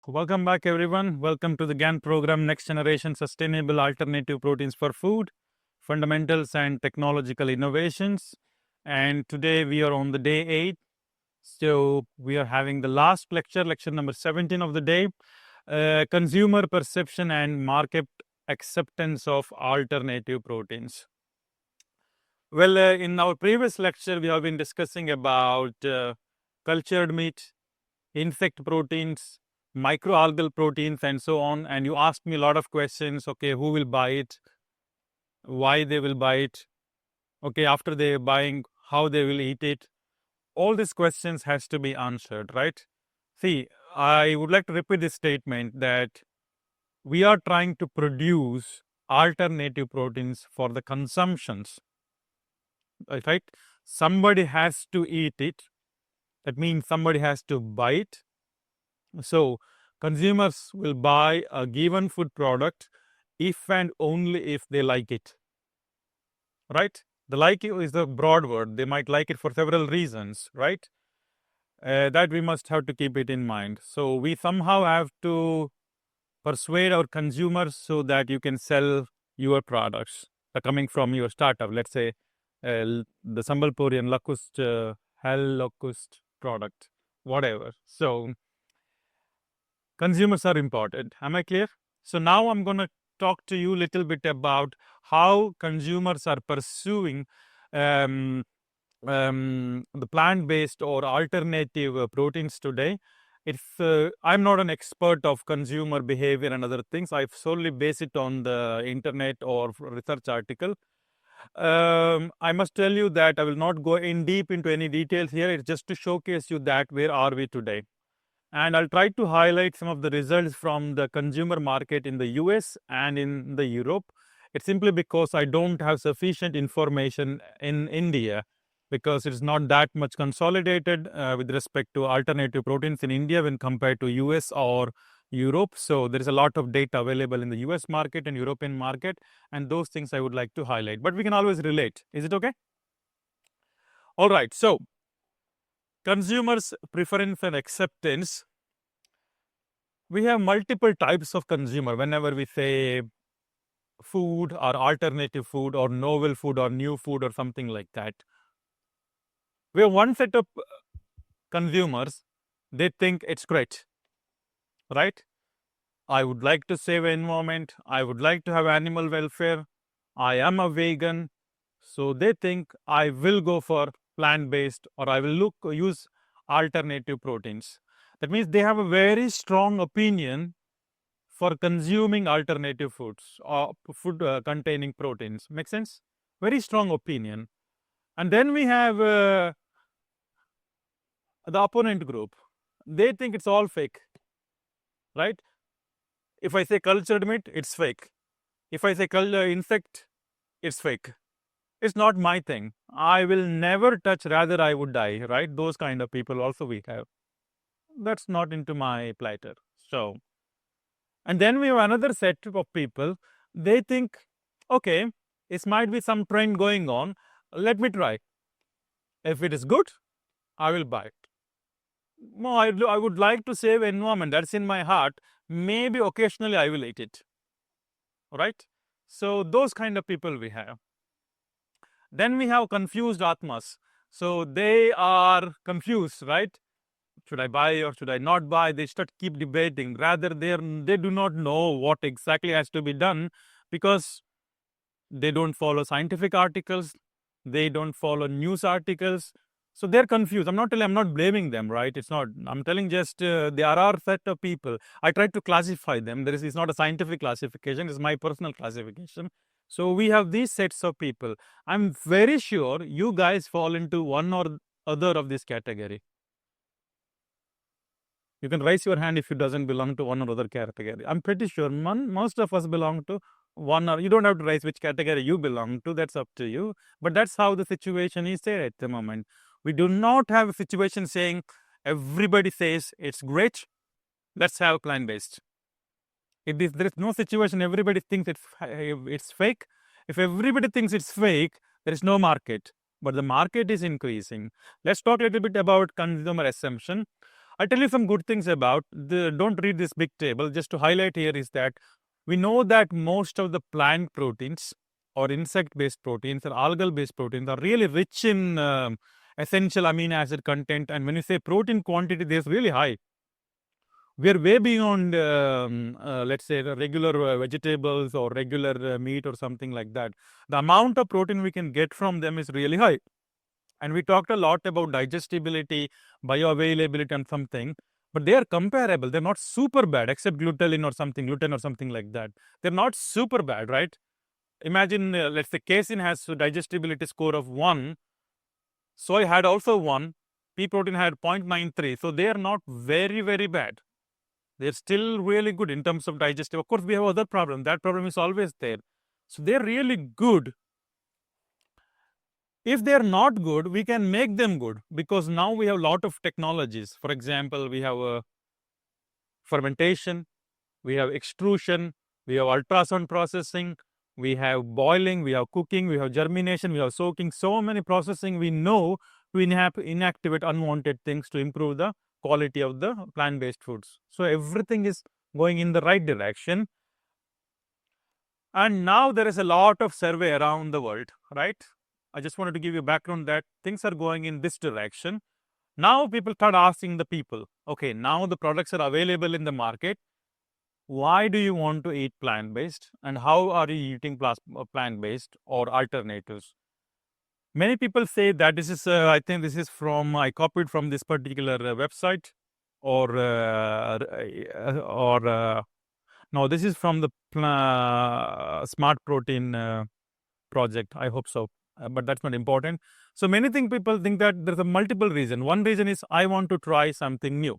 Welcome back, everyone. Welcome to the GAN program, Next Generation Sustainable Alternative Proteins for Food, Fundamentals and Technological Innovations. And today we are on the day 8. So we are having the last lecture number 17 of the day, Consumer Perception and Market Acceptance of Alternative Proteins. Well, in our previous lecture, we have been discussing about cultured meat, insect proteins, microalgal proteins, and so on. And you asked me a lot of questions. Okay, who will buy it? Why they will buy it? Okay, after they're buying, how they will eat it? All these questions has to be answered, right? See, I would like to repeat this statement that we are trying to produce alternative proteins for the consumptions, right? Somebody has to eat it. That means somebody has to buy it. So consumers will buy a given food product if and only if they like it, right? The like is a broad word. They might like it for several reasons, right? That we must have to keep it in mind. So we somehow have to persuade our consumers so that you can sell your products coming from your startup. Let's say the Sambalpurian locust, hell locust product, whatever. So consumers are important. Am I clear? So now I'm going to talk to you a little bit about how consumers are pursuing the plant-based or alternative proteins today. I'm not an expert of consumer behavior and other things. I solely base it on the internet or research article. I must tell you that I will not go in deep into any details here. It's just to showcase you that where are we today. And I'll try to highlight some of the results from the consumer market in the US and in the Europe. It's simply because I don't have sufficient information in India because it's not that much consolidated with respect to alternative proteins in India when compared to US or Europe. So there is a lot of data available in the US market and European market, and those things I would like to highlight. But we can always relate. Is it okay? All right. So consumers' preference and acceptance. We have multiple types of consumer whenever we say food or alternative food or novel food or new food or something like that. We have one set of consumers, they think it's great, right? I would like to save environment. I would like to have animal welfare. I am a vegan. So they think I will go for plant-based or I will use alternative proteins. That means they have a very strong opinion for consuming alternative foods or food containing proteins. Make sense? Very strong opinion. And then we have the opponent group. They think it's all fake, right? If I say cultured meat, it's fake. If I say insect, it's fake. It's not my thing. I will never touch, rather I would die, right? Those kind of people also we have. That's not into my platter. So, and then we have another set of people. They think, okay, it might be some trend going on. Let me try. If it is good, I will buy it. No, I would like to save environment. That's in my heart. Maybe occasionally I will eat it. All right. So those kind of people we have. Then we have confused atmas. So they are confused, right? Should I buy or should I not buy? They start keep debating. Rather, they do not know what exactly has to be done because they don't follow scientific articles. They don't follow news articles. So they're confused. I'm not blaming them, right? It's not. I'm telling just there are a set of people. I tried to classify them. It's not a scientific classification. It's my personal classification. So we have these sets of people. I'm very sure you guys fall into one or other of this category. You can raise your hand if you doesn't belong to one or other category. I'm pretty sure most of us belong to one, or you don't have to raise which category you belong to. That's up to you. But that's how the situation is there at the moment. We do not have a situation saying everybody says it's great. Let's have plant-based. If there is no situation, everybody thinks it's fake. If everybody thinks it's fake, there is no market. But the market is increasing. Let's talk a little bit about consumer assumption. I'll tell you some good things about don't read this big table. Just to highlight here is that we know that most of the plant proteins or insect-based proteins or algal-based proteins are really rich in essential amino acid content. And when you say protein quantity, there's really high. We are way beyond, let's say, the regular vegetables or regular meat or something like that. The amount of protein we can get from them is really high. And we talked a lot about digestibility, bioavailability, and something, but they are comparable. They're not super bad, except gluten or something like that. They're not super bad, right? Imagine, let's say, casein has a digestibility score of 1. Soy had also 1. Pea protein had 0.93. So they are not very, very bad. They're still really good in terms of digestive. Of course, we have other problem. That problem is always there. So they're really good. If they're not good, we can make them good, because now we have a lot of technologies. For example, we have fermentation, we have extrusion, we have ultrasound processing, we have boiling, we have cooking, we have germination, we have soaking. So many processing we know to inactivate unwanted things to improve the quality of the plant-based foods. So everything is going in the right direction. And now there is a lot of survey around the world, right? I just wanted to give you background that things are going in this direction. Now people start asking the people, okay, now the products are available in the market. Why do you want to eat plant-based, and how are you eating plant-based or alternatives? Many people say that this is, I think this is from, I copied from this particular website, or no, this is from the Smart Protein project. I hope so, but that's not important. So many people think that there's a multiple reason. One reason is I want to try something new,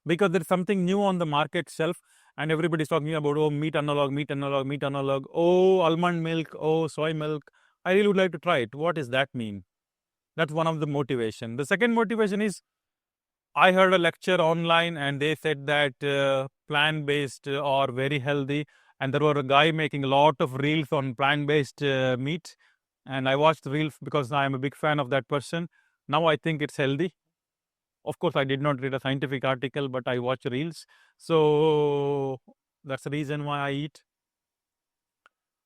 because there's something new on the market shelf, and everybody's talking about, oh, meat analog, oh, almond milk, oh, soy milk. I really would like to try it. What does that mean? That's one of the motivation. The second motivation is I heard a lecture online and they said that plant-based are very healthy, and there were a guy making a lot of reels on plant-based meat, and I watched the reels because I am a big fan of that person. Now I think it's healthy. Of course, I did not read a scientific article, but I watch reels. So that's the reason why I eat.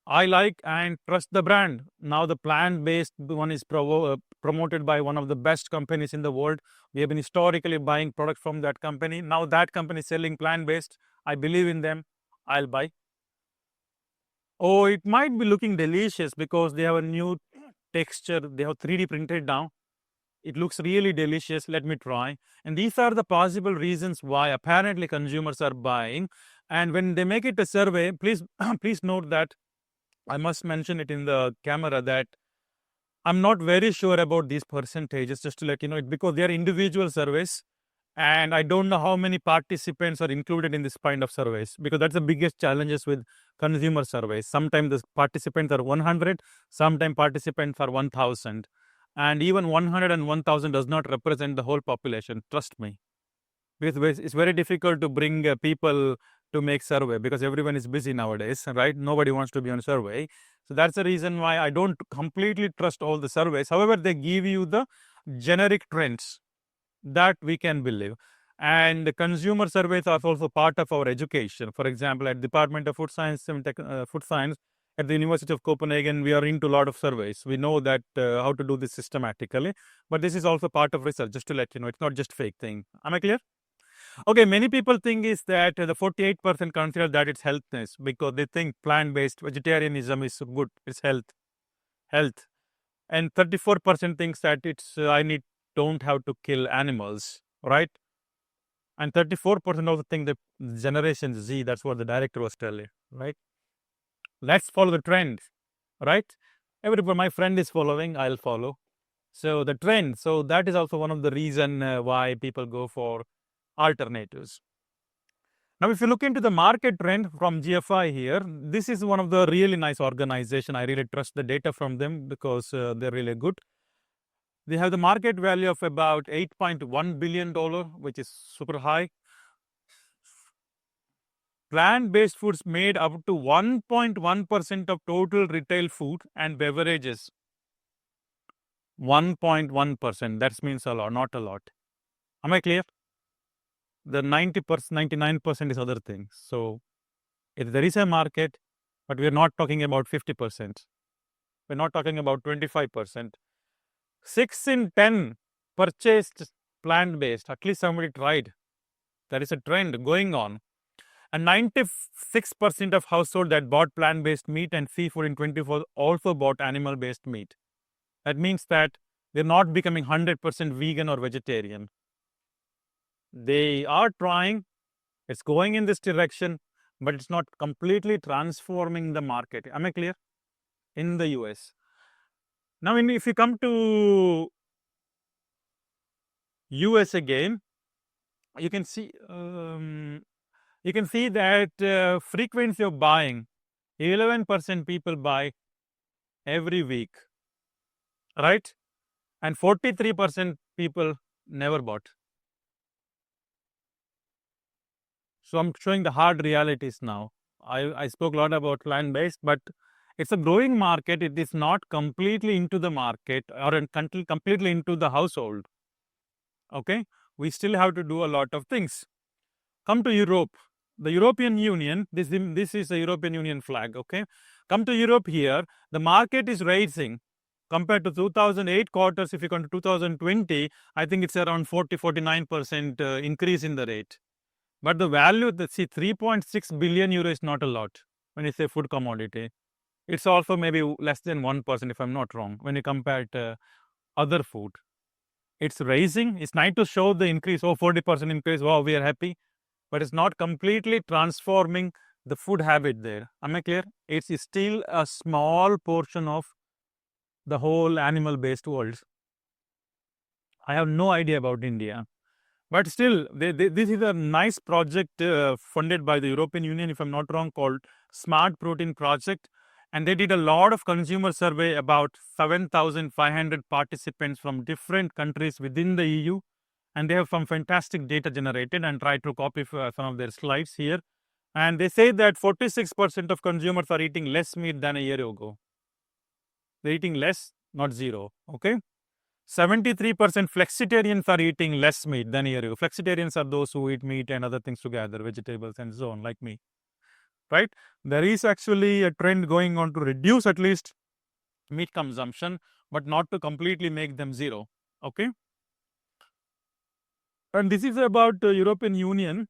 I like and trust the brand. Now the plant-based one is promoted by one of the best companies in the world. We have been historically buying products from that company. Now that company is selling plant-based. I believe in them. I'll buy. Oh, it might be looking delicious because they have a new texture. They have 3D printed down. It looks really delicious. Let me try. And these are the possible reasons why apparently consumers are buying. And when they make it a survey, please please note that I must mention it in the camera that I'm not very sure about these percentages, just to let you know it, because they are individual surveys. And I don't know how many participants are included in this kind of surveys, because that's the biggest challenges with consumer surveys. Sometimes the participants are 100, sometimes participants are 1,000. And even 100 and 1,000 does not represent the whole population, trust me. Because it's very difficult to bring people to make survey, because everyone is busy nowadays, right? Nobody wants to be on survey. So that's the reason why I don't completely trust all the surveys. However, they give you the generic trends that we can believe. And the consumer surveys are also part of our education. For example, at Department of Food Science and Food Science at the University of Copenhagen, we are into a lot of surveys. We know that how to do this systematically. But this is also part of research, just to let you know. It's not just fake thing. Am I clear? Okay, many people think is that the 48% consider that it's healthness, because they think plant-based vegetarianism is good, it's health. And 34% thinks that it's I don't have to kill animals, right? And 34% also think that Generation Z, that's what the director was telling, right? Let's follow the trend, right? Everybody, my friend is following, I'll follow. So the trend, so that is also one of the reason why people go for alternatives. Now, if you look into the market trend from GFI here, this is one of the really nice organization. I really trust the data from them because they're really good. They have the market value of about $8.1 billion, which is super high. Plant-based foods made up to 1.1% of total retail food and beverages. 1.1%, that means a lot, not a lot. Am I clear? The 90%, 99% is other things. So if there is a market, but we are not talking about 50%. We're not talking about 25%. 6 in 10 purchased plant-based. At least somebody tried. There is a trend going on. And 96% of households that bought plant-based meat and seafood in 24 also bought animal-based meat. That means that they're not becoming 100% vegan or vegetarian. They are trying, it's going in this direction, but it's not completely transforming the market. Am I clear? In the US. Now, if you come to US again, you can see that frequency of buying, 11% people buy every week, right? And 43% people never bought. So I'm showing the hard realities now. I spoke a lot about plant-based, but it's a growing market. It is not completely into the market or completely into the household. Okay, we still have to do a lot of things. Come to Europe. The European Union, this is the European Union flag, okay? Come to Europe here, the market is rising. Compared to 2008 quarters, if you come to 2020, I think it's around 49% increase in the rate. But the value, 3.6 billion euro is not a lot when you say food commodity. It's also maybe less than 1%, if I'm not wrong, when you compare it to other food. It's rising. It's nice to show the increase, 40% increase, wow, we are happy. But it's not completely transforming the food habit there. Am I clear? It's still a small portion of the whole animal-based world. I have no idea about India. But still, this is a nice project funded by the European Union, if I'm not wrong, called Smart Protein Project. And they did a lot of consumer survey, about 7,500 participants from different countries within the EU. And they have some fantastic data generated, and try to copy some of their slides here. And they say that 46% of consumers are eating less meat than a year ago. They're eating less, not zero, okay? 73% flexitarians are eating less meat than a year ago. Flexitarians are those who eat meat and other things together, vegetables and so on, like me, right? There is actually a trend going on to reduce at least meat consumption, but not to completely make them zero, okay? And this is about the European Union,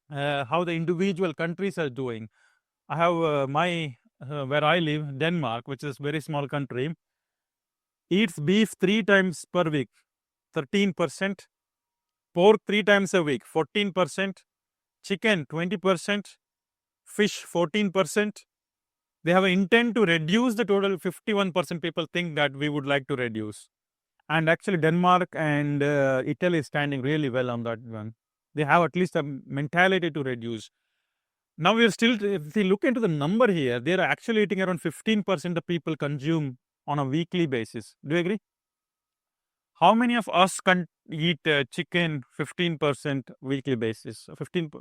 how the individual countries are doing. I have where I live, Denmark, which is a very small country, eats beef 3 times per week, 13%, pork 3 times a week, 14%, chicken 20%, fish 14%. They have an intent to reduce the total. 51% people think that we would like to reduce. And actually Denmark and Italy is standing really well on that one. They have at least a mentality to reduce. Now we are still, if you look into the number here, they are actually eating around 15% of people consume on a weekly basis. Do you agree? How many of us can eat chicken 15% weekly basis? 15.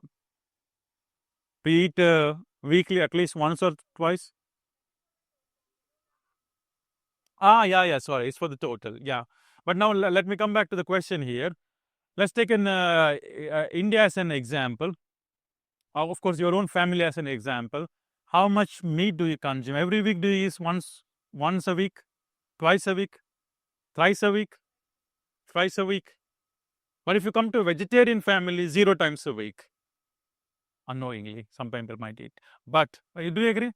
We eat weekly at least once or twice. Yeah. Sorry, it's for the total. Yeah, but now let me come back to the question here. Let's take India as an example. Of course, your own family as an example. How much meat do you consume every week? Do you eat once a week, twice a week, thrice a week, thrice a week? But if you come to a vegetarian family, 0 times a week. Unknowingly, some people might eat. But do you agree?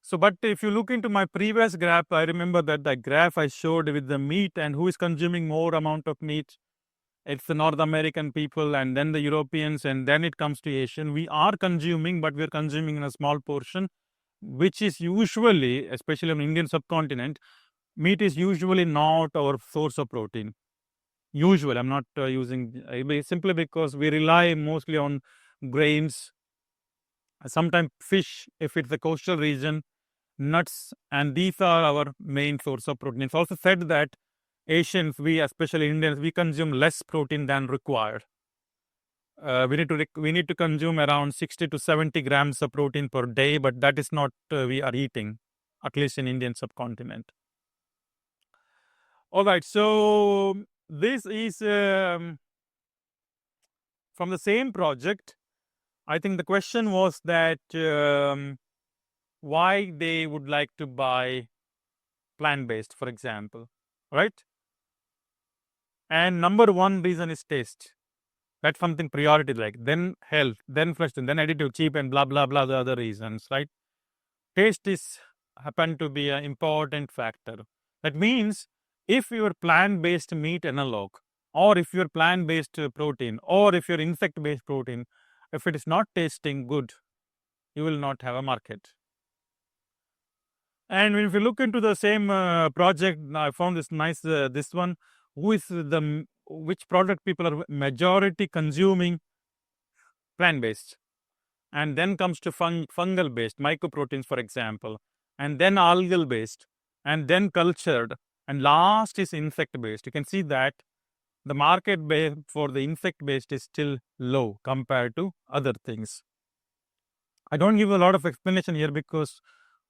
So, but if you look into my previous graph, I remember that the graph I showed with the meat and who is consuming more amount of meat, it's the North American people and then the Europeans, and then it comes to Asian. We are consuming, but we're consuming in a small portion, which is usually, especially on the Indian subcontinent, meat is usually not our source of protein. Usually, I'm not using simply because we rely mostly on grains, sometimes fish if it's the coastal region, nuts, and these are our main source of protein. It's also said that Asians, we especially Indians, we consume less protein than required. We need to consume around 60 to 70 grams of protein per day, but that is not we are eating, at least in Indian subcontinent. All right, so this is from from the same project, I think the question was that why they would like to buy plant-based, for example, right? And number one reason is taste. That's something priority, like then health, then fresh, then additive, cheap, and blah blah blah the other reasons, right? Taste is happen to be an important factor. That means if your plant-based meat analog, or if your plant-based protein, or if your insect-based protein, if it is not tasting good, you will not have a market. And if you look into the same project, I found this nice this one. Who is the which product people are majority consuming plant-based, and then comes to fungal-based mycoproteins, for example, and then algal-based, and then cultured, and last is insect-based. You can see that the market for the insect-based is still low compared to other things. I don't give a lot of explanation here because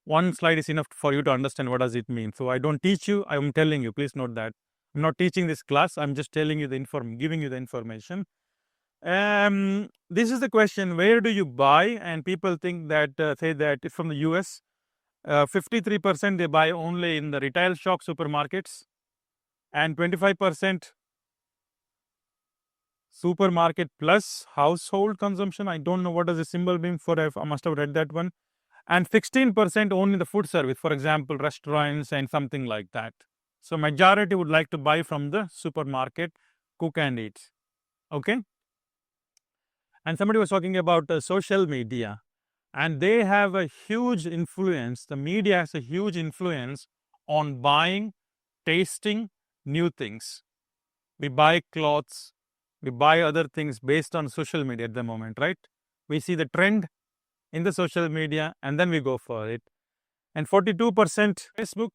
one slide is enough for you to understand what does it mean. So I don't teach you, I am telling you, please note that. I'm not teaching this class, I'm just telling you giving you the information. This is the question, where do you buy? And people think that, say that it's from the US, 53% they buy only in the retail shop supermarkets, and 25% supermarket plus household consumption. I don't know what does the symbol mean for, I must have read that one. And 16% only the food service, for example, restaurants and something like that. So majority would like to buy from the supermarket, cook and eat. Okay. And somebody was talking about social media, and they have a huge influence. The media has a huge influence on buying, tasting new things. We buy clothes, we buy other things based on social media at the moment, right? We see the trend in the social media and then we go for it. And 42% Facebook,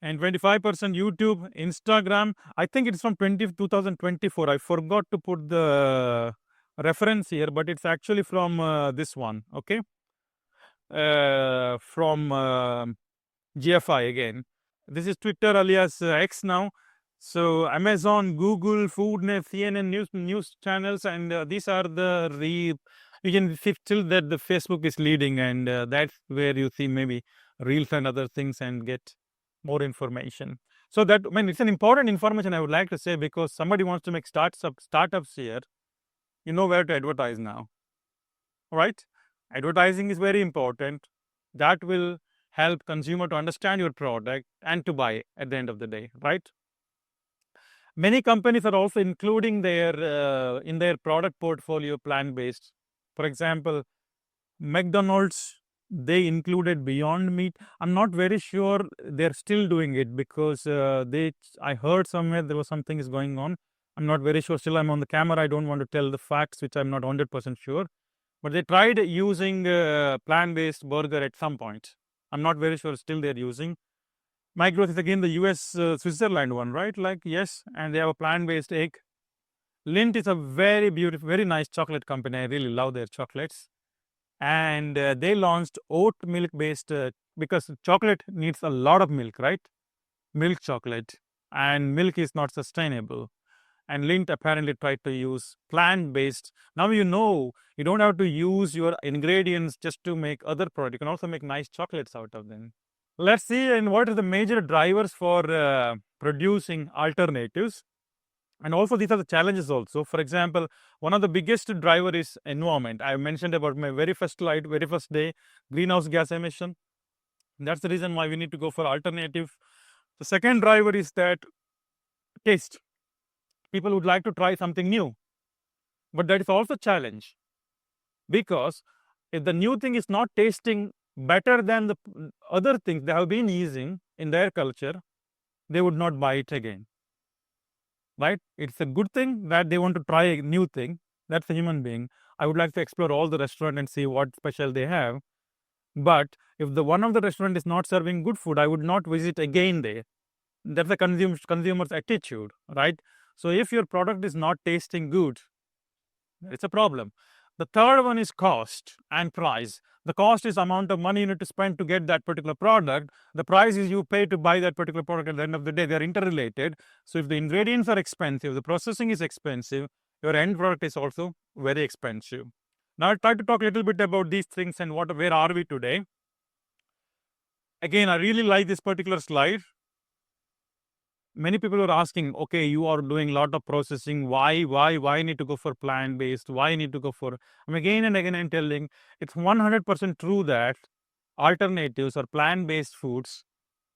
and 25% YouTube, Instagram. I think it's from 2024. I forgot to put the reference here, but it's actually from this one, okay? From GFI again. This is Twitter alias X now. So Amazon, Google, Foodnet, CNN news channels, and these are the you can see still that the Facebook is leading, and that's where you see maybe reels and other things and get more information. So that, I mean, it's an important information I would like to say, because somebody wants to make startups here, you know where to advertise now, right? Advertising is very important. That will help consumer to understand your product and to buy at the end of the day, right? Many companies are also including their in their product portfolio plant-based. For example, McDonald's, they included Beyond Meat. I'm not very sure they're still doing it, because I heard somewhere there was something is going on. I'm not very sure. Still, I'm on the camera. I don't want to tell the facts, which I'm not 100% sure. But they tried using plant-based burger at some point. I'm not very sure still they're using. My growth is again the US Switzerland one, right? Like, yes, and they have a plant-based egg. Lindt is a very beautiful, very nice chocolate company. I really love their chocolates. And they launched oat milk based, because chocolate needs a lot of milk, right? Milk chocolate, and milk is not sustainable. And Lindt apparently tried to use plant-based. Now you know you don't have to use your ingredients just to make other products. You can also make nice chocolates out of them. Let's see, and what are the major drivers for producing alternatives. And also these are the challenges also. For example, one of the biggest driver is environment. I mentioned about my very first slide, very first day, greenhouse gas emission. That's the reason why we need to go for alternative. The second driver is that taste. People would like to try something new, but that is also a challenge, because if the new thing is not tasting better than the other things they have been using in their culture, they would not buy it again, right? It's a good thing that they want to try a new thing. That's a human being. I would like to explore all the restaurant and see what special they have. But if the one of the restaurant is not serving good food, I would not visit again there. That's the consumer's attitude, right? So if your product is not tasting good, it's a problem. The third one is cost and price. The cost is amount of money you need to spend to get that particular product. The price is you pay to buy that particular product. At the end of the day, they are interrelated. So if the ingredients are expensive, the processing is expensive, your end product is also very expensive. Now I'll try to talk a little bit about these things and where are we today. Again, I really like this particular slide. Many people are asking, okay, you are doing a lot of processing. Why need to go for plant-based? Why need to go for? I'm again and again I'm telling, it's 100% true that alternatives or plant-based foods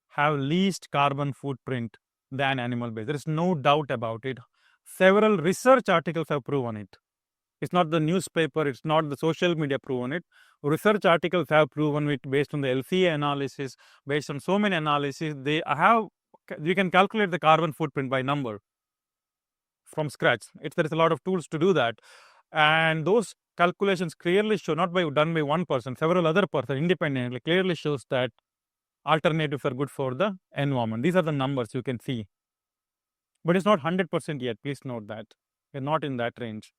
have least carbon footprint than animal-based. There is no doubt about it. Several research articles have proven it. It's not the newspaper, it's not the social media proven it. Research articles have proven it based on the LCA analysis, based on so many analyses. You can calculate the carbon footprint by number from scratch. There is a lot of tools to do that. And those calculations clearly show, not done by one person, several other person independently, clearly shows that alternatives are good for the environment. These are the numbers you can see. But it's not 100% yet. Please note that. We're not in that range.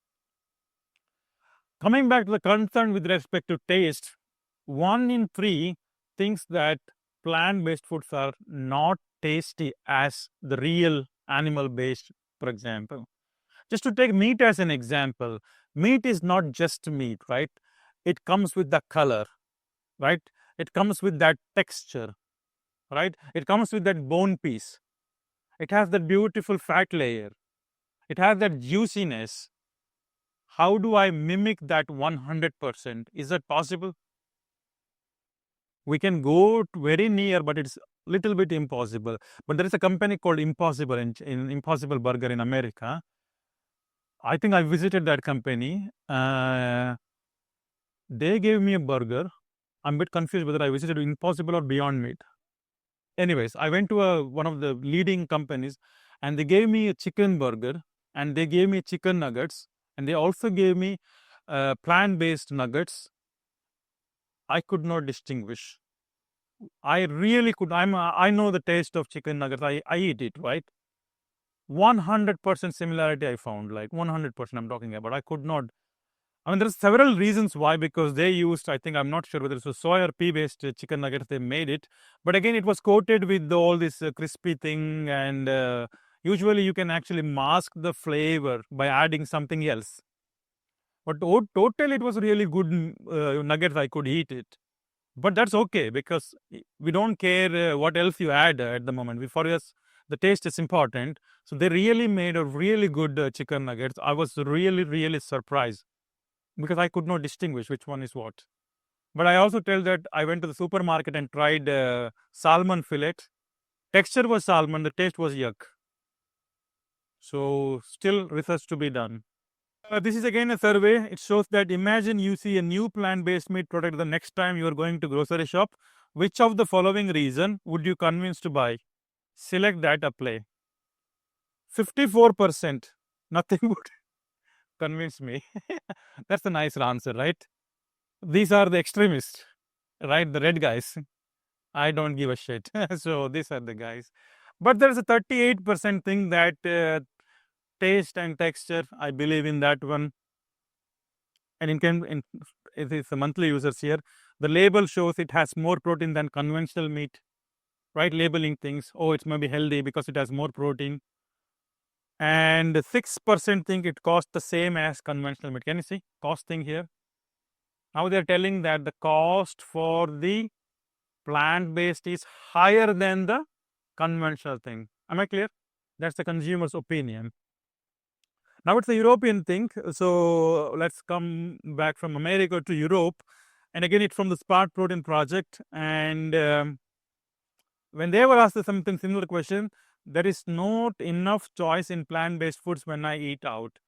Coming back to the concern with respect to taste, 1 in 3 thinks that plant-based foods are not tasty as the real animal-based, for example. Just to take meat as an example, meat is not just meat, right? It comes with the color, right? It comes with that texture, right? It comes with that bone piece. It has that beautiful fat layer. It has that juiciness. How do I mimic that 100%? Is that possible? We can go very near, but it's a little bit impossible. But there is a company called Impossible in Impossible Burger in America. I think I visited that company. They gave me a burger. I'm a bit confused whether I visited Impossible or Beyond Meat. Anyways, I went to one of the leading companies and they gave me a chicken burger and they gave me chicken nuggets and they also gave me plant-based nuggets. I could not distinguish. I really could. I know the taste of chicken nuggets. I eat it, right? 100% similarity I found, like 100% I'm talking about. I could not. I mean, there's several reasons why, because they used, I think, I'm not sure whether it was soy or pea-based chicken nuggets they made it. But again, it was coated with all this crispy thing. And usually you can actually mask the flavor by adding something else. But totally, it was really good nuggets. I could eat it. But that's okay because we don't care what else you add at the moment. For us, the taste is important. So they really made a really good chicken nuggets. I was really, really surprised because I could not distinguish which one is what. But I also tell that I went to the supermarket and tried salmon fillet. Texture was salmon, the taste was yuck. So still research to be done. This is again a survey. It shows that imagine you see a new plant-based meat product the next time you are going to grocery shop. Which of the following reason would you convince to buy? Select that, apply. 54%. Nothing would convince me. That's a nice answer, right? These are the extremists, right? The red guys. I don't give a shit. So these are the guys. But there's a 38% thing that taste and texture. I believe in that one. And it is the monthly users here. The label shows it has more protein than conventional meat, right? Labeling things. Oh, it's maybe healthy because it has more protein. And 6% think it costs the same as conventional meat. Can you see cost thing here? Now they're telling that the cost for the plant-based is higher than the conventional thing. Am I clear? That's the consumer's opinion. Now it's a European thing. So let's come back from America to Europe. And again, it's from the Smart Protein Project. And when they were asked something similar question, there is not enough choice in plant-based foods when I eat out.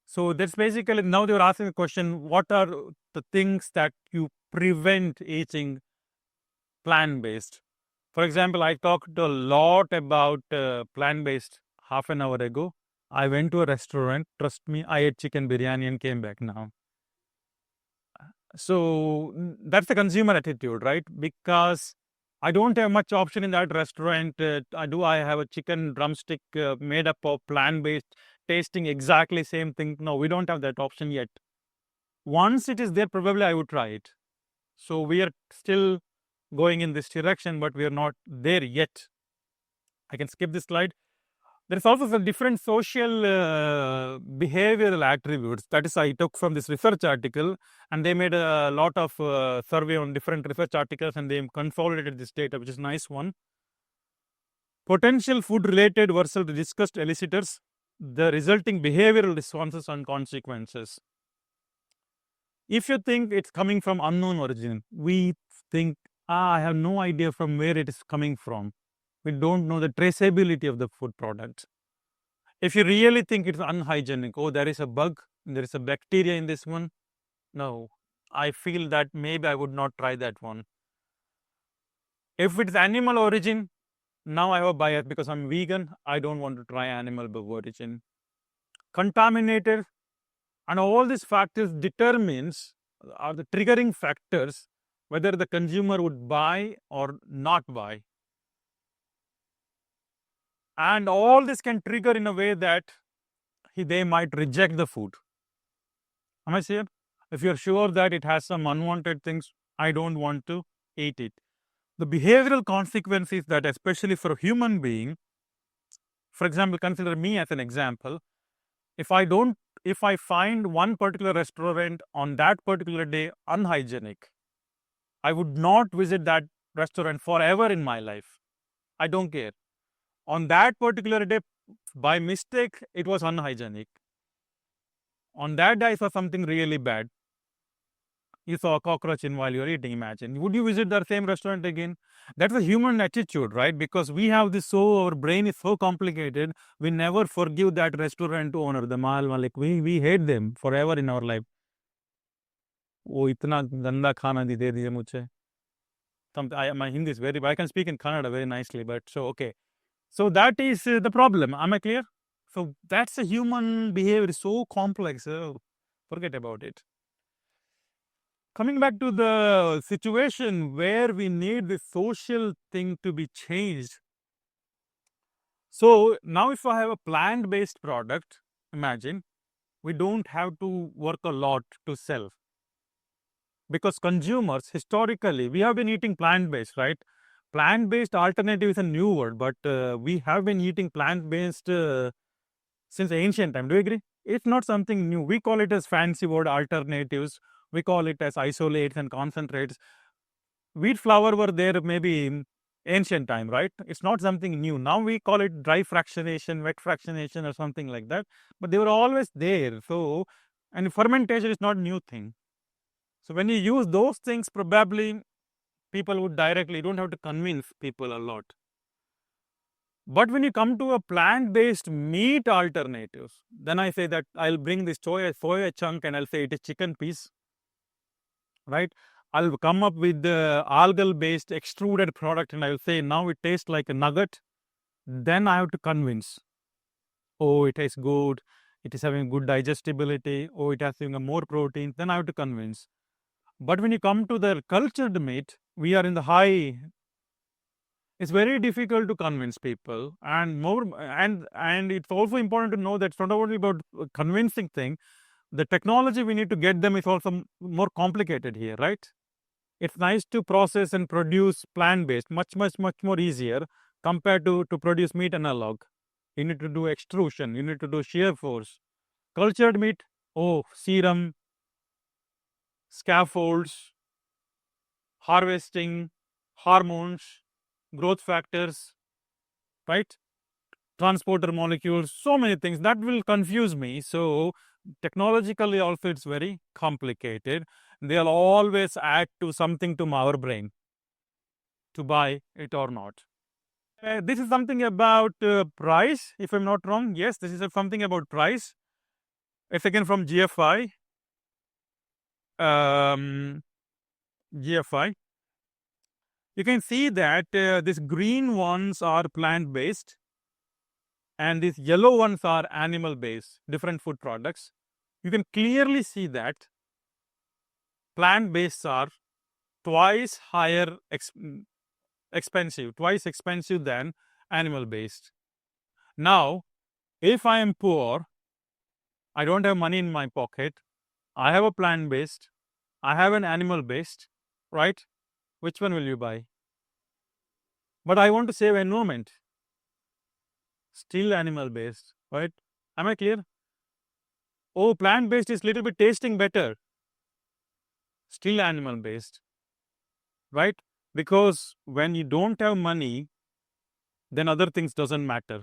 So that's basically, now they were asking the question, what are the things that you prevent eating plant-based? For example, I talked a lot about plant-based half an hour ago. I went to a restaurant, trust me, I ate chicken biryani and came back now. So that's the consumer attitude, right? Because I don't have much option in that restaurant. I have a chicken drumstick made up of plant-based, tasting exactly same thing? No, we don't have that option yet. Once it is there, probably I would try it. So we are still going in this direction, but we are not there yet. I can skip this slide. There's also some different social behavioral attributes. That is, I took from this research article, and they made a lot of survey on different research articles, and they consolidated this data, which is a nice one. Potential food-related versus discussed elicitors, the resulting behavioral responses and consequences. If you think it's coming from unknown origin, we think, I have no idea from where it is coming from. We don't know the traceability of the food product. If you really think it's unhygienic, oh, there is a bug, there is a bacteria in this one, no, I feel that maybe I would not try that one. If it's animal origin, now I have a bias because I'm vegan, I don't want to try animal origin. Contaminated, and all these factors determines, are the triggering factors, whether the consumer would buy or not buy. And all this can trigger in a way that they might reject the food. Am I saying? If you're sure that it has some unwanted things, I don't want to eat it. The behavioral consequences that, especially for a human being, for example, consider me as an example. If I find one particular restaurant on that particular day unhygienic, I would not visit that restaurant forever in my life. I don't care. On that particular day, by mistake, it was unhygienic. On that day, I saw something really bad. You saw a cockroach in while you're eating, imagine. Would you visit that same restaurant again? That's a human attitude, right? Because we have this, so our brain is so complicated, we never forgive that restaurant owner, the mal malik. We hate them forever in our life. Oh, itna ganda khana de diye mujhe. My Hindi is very, I can speak in Kannada very nicely, but so, okay. So that is the problem. Am I clear? So that's a human behavior, so complex. Forget about it. Coming back to the situation where we need the social thing to be changed. So now if I have a plant-based product, imagine, we don't have to work a lot to sell. Because consumers, historically, we have been eating plant-based, right? Plant-based alternative is a new word, but we have been eating plant-based since ancient time. Do you agree? It's not something new. We call it as fancy word alternatives. We call it as isolates and concentrates. Wheat flour were there maybe in ancient time, right? It's not something new. Now we call it dry fractionation, wet fractionation, or something like that. But they were always there. So, and fermentation is not a new thing. So when you use those things, probably people would directly, you don't have to convince people a lot. But when you come to a plant-based meat alternatives, then I say that I'll bring this soya chunk and I'll say it is chicken piece, right? I'll come up with the algal-based extruded product and I'll say now it tastes like a nugget. Then I have to convince. Oh, it tastes good. It is having good digestibility. Oh, it has having a more protein. Then I have to convince. But when you come to the cultured meat, we are in the high. It's very difficult to convince people, and more, and it's also important to know that it's not only about convincing thing. The technology we need to get them is also more complicated here, right? It's nice to process and produce plant-based, much more easier compared to produce meat analog. You need to do extrusion, you need to do shear force. Cultured meat, oh, serum, scaffolds, harvesting, hormones, growth factors, right? Transporter molecules, so many things that will confuse me. So technologically also it's very complicated. They'll always add to something to our brain to buy it or not. This is something about price, if I'm not wrong. Yes, this is something about price. It's again from GFI. GFI. You can see that these green ones are plant-based and these yellow ones are animal-based, different food products. You can clearly see that plant-based are twice expensive than animal-based. Now, if I am poor, I don't have money in my pocket, I have a plant-based, I have an animal-based, right? Which one will you buy? But I want to save environment. Still animal-based, right? Am I clear? Oh, plant-based is little bit tasting better. Still animal-based, right? Because when you don't have money, then other things doesn't matter.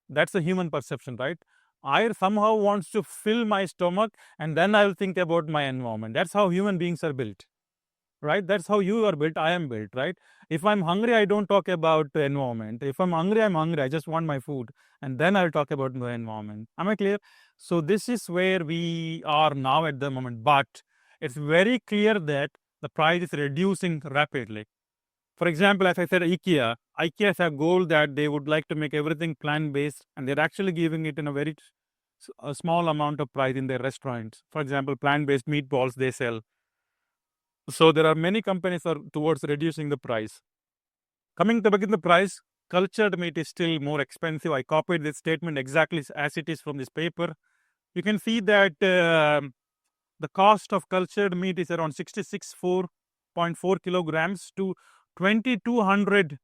That's a human perception, right? I somehow wants to fill my stomach and then I'll think about my environment. That's how human beings are built, right? That's how you are built, I am built, right? If I'm hungry, I don't talk about the environment. If I'm hungry, I just want my food, and then I'll talk about the environment. Am I clear? So this is where we are now at the moment, but it's very clear that the price is reducing rapidly. For example, as I said, IKEA has a goal that they would like to make everything plant-based, and they're actually giving it in a very a small amount of price in their restaurants. For example, plant-based meatballs they sell. So there are many companies are towards reducing the price. Coming to begin the price, cultured meat is still more expensive. I copied this statement exactly as it is from this paper. You can see that the cost of cultured meat is around 66.4 kilograms to 2200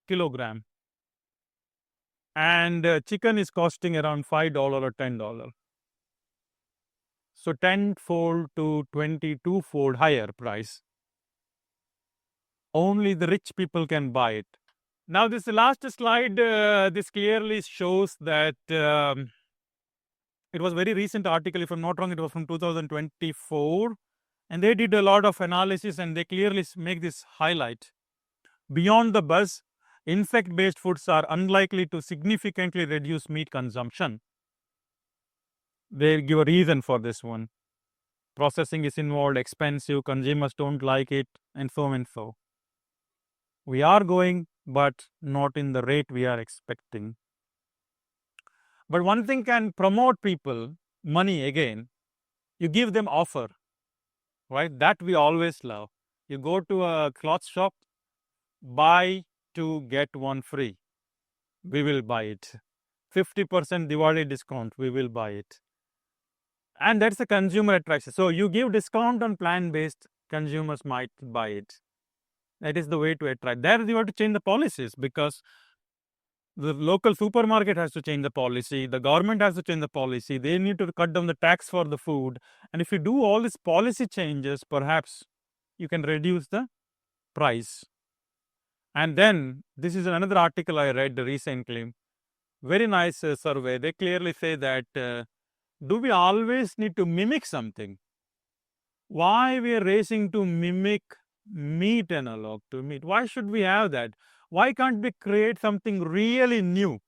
kilogram, and chicken is costing around $5 or $10. So 10-fold to 22-fold higher price. Only the rich people can buy it. Now, this last slide, this clearly shows that it was a very recent article. If I'm not wrong, it was from 2024. And they did a lot of analysis and they clearly make this highlight. Beyond the buzz, insect-based foods are unlikely to significantly reduce meat consumption. They give a reason for this one. Processing is involved, expensive, consumers don't like it, and so on and so. We are going, but not in the rate we are expecting. But one thing can promote people, money again, you give them offer, right? That we always love. You go to a cloth shop, buy two, get one free. We will buy it. 50% Diwali discount, we will buy it. And that's a consumer attraction. So you give discount on plant-based, consumers might buy it. That is the way to attract. There you have to change the policies because the local supermarket has to change the policy, the government has to change the policy, they need to cut down the tax for the food. And if you do all these policy changes, perhaps you can reduce the price. And then this is another article I read recently. Very nice survey. They clearly say that do we always need to mimic something? Why we are racing to mimic meat analog to meat? Why should we have that? Why can't we create something really new?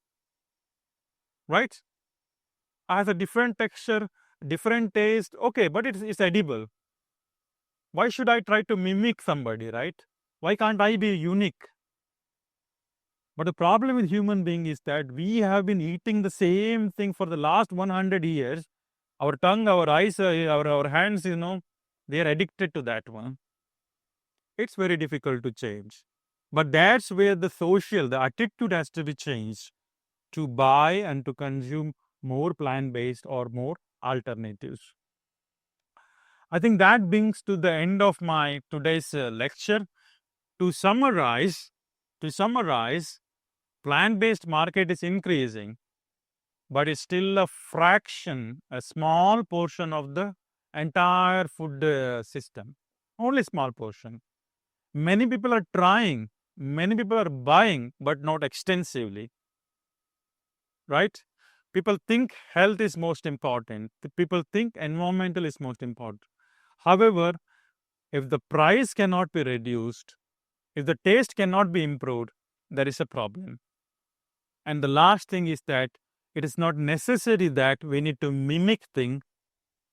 Right? Has a different texture, different taste. Okay, but it's edible. Why should I try to mimic somebody, right? Why can't I be unique? But the problem with human being is that we have been eating the same thing for the last 100 years. Our tongue, our eyes, our hands, they are addicted to that one. It's very difficult to change. But that's where the attitude has to be changed to buy and to consume more plant-based or more alternatives. I think that brings to the end of my today's lecture. To summarize, plant-based market is increasing, but it's still a fraction, a small portion of the entire food system. Only small portion. Many people are trying, many people are buying, but not extensively. Right? People think health is most important. People think environmental is most important. However, if the price cannot be reduced, if the taste cannot be improved, there is a problem. And the last thing is that it is not necessary that we need to mimic things.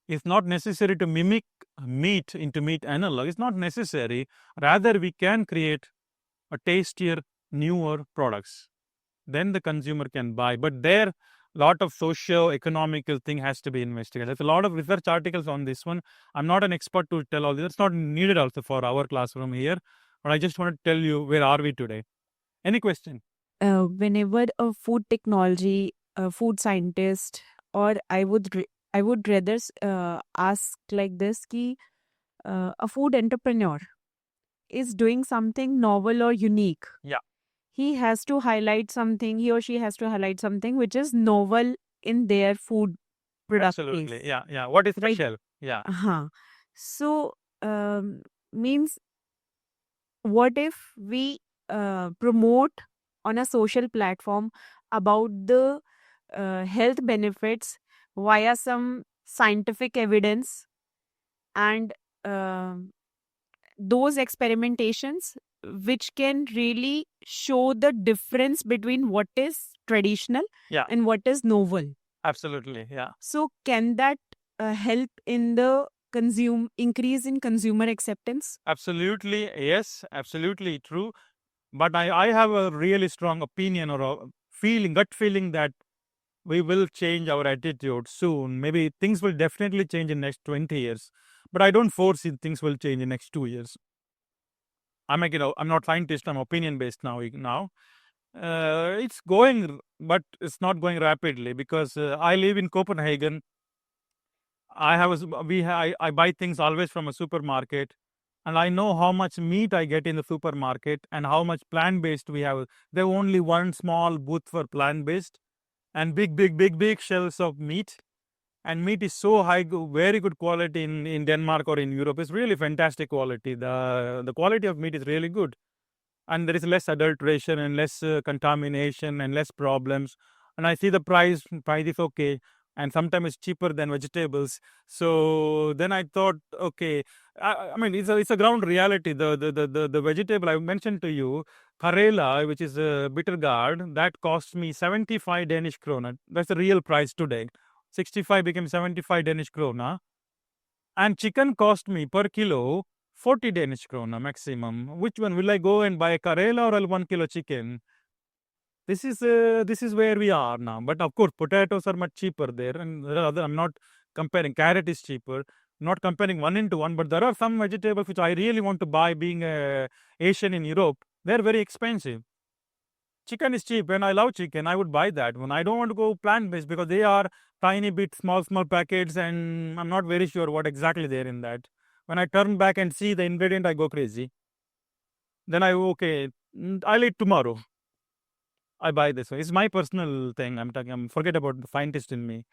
It's not necessary to mimic meat into meat analog. It's not necessary. Rather, we can create a tastier, newer products. Then the consumer can buy. But there, lot of socio-economical thing has to be investigated. There's a lot of research articles on this one. I'm not an expert to tell all this. It's not needed also for our classroom here. But I just want to tell you where are we today. Any question? Whenever a food technology, a food scientist, or I would rather ask like this: ki a food entrepreneur is doing something novel or unique. Yeah. he has to highlight something, he or she has to highlight something which is novel in their food product case, Absolutely. Yeah. Yeah. What is right? special? Yeah. Uh-huh. So, means what if we promote on a social platform about the health benefits via some scientific evidence and um those experimentations which can really show the difference between what is traditional Yeah. and what is novel. Absolutely. Yeah. So can that help in the consume increase in consumer acceptance? Absolutely. Yes. Absolutely true. But I have a really strong opinion or a feeling, gut feeling that we will change our attitude soon. Maybe things will definitely change in next 20 years. But I don't foresee things will change in next 2 years. I'm not scientist. I'm opinion based now. It's going, but it's not going rapidly because I live in Copenhagen. I have a, s- we ha- I buy things always from a supermarket, and I know how much meat I get in the supermarket and how much plant based we have. There only one small booth for plant based and big shelves of meat. And meat is so high, very good quality in Denmark or in Europe. It's really fantastic quality. The quality of meat is really good, and there is less adulteration and less contamination and less problems. And I see the price is okay, and sometimes it's cheaper than vegetables. So then I thought, okay, I mean it's a ground reality. The vegetable I mentioned to you, Karela, which is a bitter gourd, that cost me 75 Danish krona. That's the real price today. 65 became 75 Danish krona, and chicken cost me per kilo 40 Danish krona maximum. Which one will I go and buy, Karela or 1 kilo chicken? This is where we are now. But of course, potatoes are much cheaper there, and there are other, I'm not comparing. Carrot is cheaper. Not comparing one into one, but there are some vegetables which I really want to buy. Being Asian in Europe, they're very expensive. Chicken is cheap, and I love chicken. I would buy that one. I don't want to go plant based because they are tiny bit small packets, and I'm not very sure what exactly there in that. When I turn back and see the ingredient, I go crazy. Then okay, I'll eat tomorrow. I buy this one. It's my personal thing. I'm talking. Forget about the scientist in me.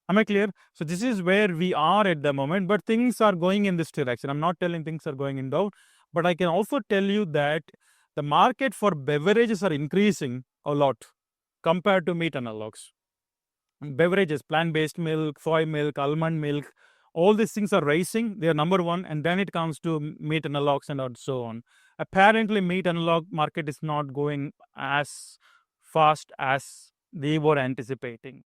Am I clear? So this is where we are at the moment, but things are going in this direction. I'm not telling things are going in down, but I can also tell you that the market for beverages are increasing a lot compared to meat analogs. Beverages, plant-based milk, soy milk, almond milk, all these things are rising. They are number one, and then it comes to meat analogs and so on. Apparently, meat analog market is not going as fast as they were anticipating.